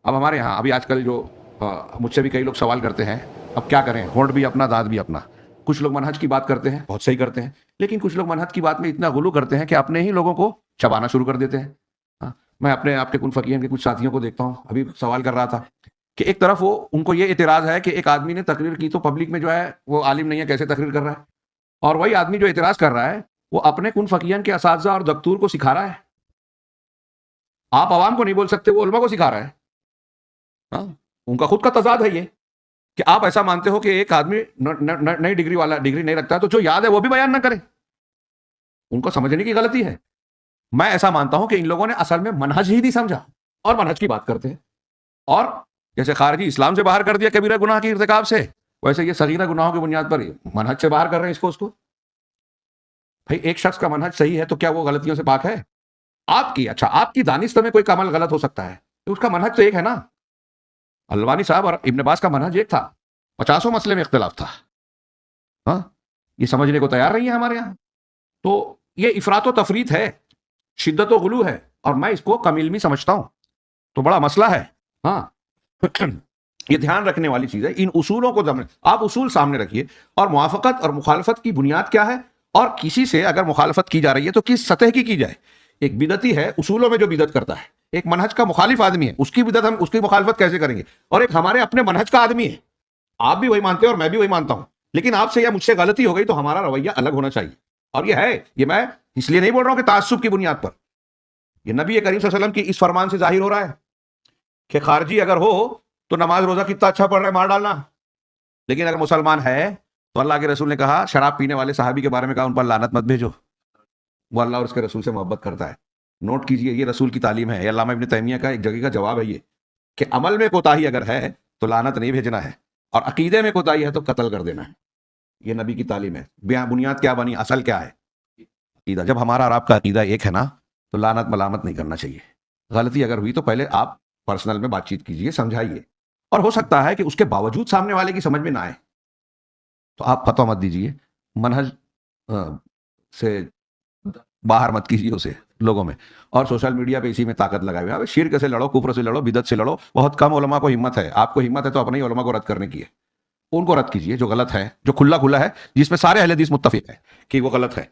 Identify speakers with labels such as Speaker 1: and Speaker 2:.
Speaker 1: اب ہمارے یہاں ابھی آج کل جو مجھ سے بھی کئی لوگ سوال کرتے ہیں، اب کیا کریں، ہونٹ بھی اپنا دانت بھی اپنا. کچھ لوگ منہج کی بات کرتے ہیں، بہت صحیح کرتے ہیں، لیکن کچھ لوگ منہج کی بات میں اتنا غلو کرتے ہیں کہ اپنے ہی لوگوں کو چبانا شروع کر دیتے ہیں. میں اپنے آپ کے کن فقیہین کے کچھ ساتھیوں کو دیکھتا ہوں، ابھی سوال کر رہا تھا کہ ایک طرف وہ ان کو یہ اعتراض ہے کہ ایک آدمی نے تقریر کی تو پبلک میں جو ہے وہ عالم نہیں ہے، کیسے تقریر کر رہا ہے، اور وہی آدمی جو اعتراض کر رہا ہے وہ اپنے کن فقیہین کے اساتذہ اور دکتور کو سکھا رہا ہے. آپ عوام کو نہیں بول سکتے، وہ علماء کو سکھا رہا ہے. ان کا خود کا تضاد ہے یہ کہ آپ ایسا مانتے ہو کہ ایک آدمی نئی ڈگری والا ڈگری نہیں رکھتا تو جو یاد ہے وہ بھی بیان نہ کرے. ان کو سمجھنے کی غلطی ہے. میں ایسا مانتا ہوں کہ ان لوگوں نے اصل میں منہج ہی نہیں سمجھا اور منہج کی بات کرتے ہیں. اور جیسے خارجی اسلام سے باہر کر دیا کبیرہ گناہ کے ارتکاب سے، ویسے یہ صغیرہ گناہوں کی بنیاد پر منہج سے باہر کر رہے ہیں اس کو. بھائی ایک شخص کا منہج صحیح ہے تو کیا وہ غلطیوں سے پاک ہے؟ آپ کی دانست میں کوئی عمل غلط ہو سکتا ہے، تو اس کا منہج تو ایک ہے نا. البانی صاحب اور ابن باز کا منہج ایک تھا، 50 مسئلے میں اختلاف تھا. یہ سمجھنے کو تیار نہیں ہے ہمارے یہاں. تو یہ افراط و تفریط ہے، شدت و غلو ہے، اور میں اس کو کم علمی سمجھتا ہوں. تو بڑا مسئلہ ہے. یہ دھیان رکھنے والی چیز ہے. ان اصولوں کو آپ اصول سامنے رکھیے، اور موافقت اور مخالفت کی بنیاد کیا ہے، اور کسی سے اگر مخالفت کی جا رہی ہے تو کس سطح کی جائے. ایک بدعتی ہے اصولوں میں جو بدعت کرتا ہے، ایک منہج کا مخالف آدمی ہے، اس کی بدعت ہم اس کی مخالفت کیسے کریں گے؟ اور ایک ہمارے اپنے منہج کا آدمی ہے، آپ بھی وہی مانتے ہیں اور میں بھی وہی مانتا ہوں، لیکن آپ سے یا مجھ سے غلطی ہو گئی تو ہمارا رویہ الگ ہونا چاہیے. اور یہ ہے، یہ میں اس لیے نہیں بول رہا ہوں کہ تعصب کی بنیاد پر. یہ نبی کریم صلی اللہ علیہ وسلم کی اس فرمان سے ظاہر ہو رہا ہے کہ خارجی اگر ہو تو نماز روزہ کتنا اچھا پڑھ رہا ہے، مار ڈالنا. لیکن اگر مسلمان ہے تو اللہ کے رسول نے کہا، شراب پینے والے صحابی کے بارے میں کہا ان پر لعنت مت بھیجو، وہ اللہ اور اس کے رسول سے محبت کرتا ہے. نوٹ کیجئے، یہ رسول کی تعلیم ہے. یہ علامہ ابن تیمیہ کا ایک جگہ کا جواب ہے یہ کہ عمل میں کوتاہی اگر ہے تو لعنت نہیں بھیجنا ہے، اور عقیدے میں کوتاہی ہے تو قتل کر دینا ہے. یہ نبی کی تعلیم ہے. بنیاد کیا بنی، اصل کیا ہے؟ عقیدہ. جب ہمارا اور آپ کا عقیدہ ایک ہے نا تو لعنت ملامت نہیں کرنا چاہیے. غلطی اگر ہوئی تو پہلے آپ پرسنل میں بات چیت کیجئے، سمجھائیے. اور ہو سکتا ہے کہ اس کے باوجود سامنے والے کی سمجھ میں نہ آئے تو آپ فتویٰ مت دیجئے، منہج سے باہر مت کیجیے اسے لوگوں میں. اور سوشل میڈیا پہ اسی میں طاقت لگائے ہوئے، شرک سے لڑو، کفر سے لڑو، بدعت سے لڑو. بہت کم علماء کو ہمت ہے. آپ کو ہمت ہے تو اپنے ہی علماء کو رد کرنے کی ہے. ان کو رد کیجیے جو غلط ہے، جو کھلا ہے، جس میں سارے اہل حدیث متفق ہیں کہ وہ غلط ہے.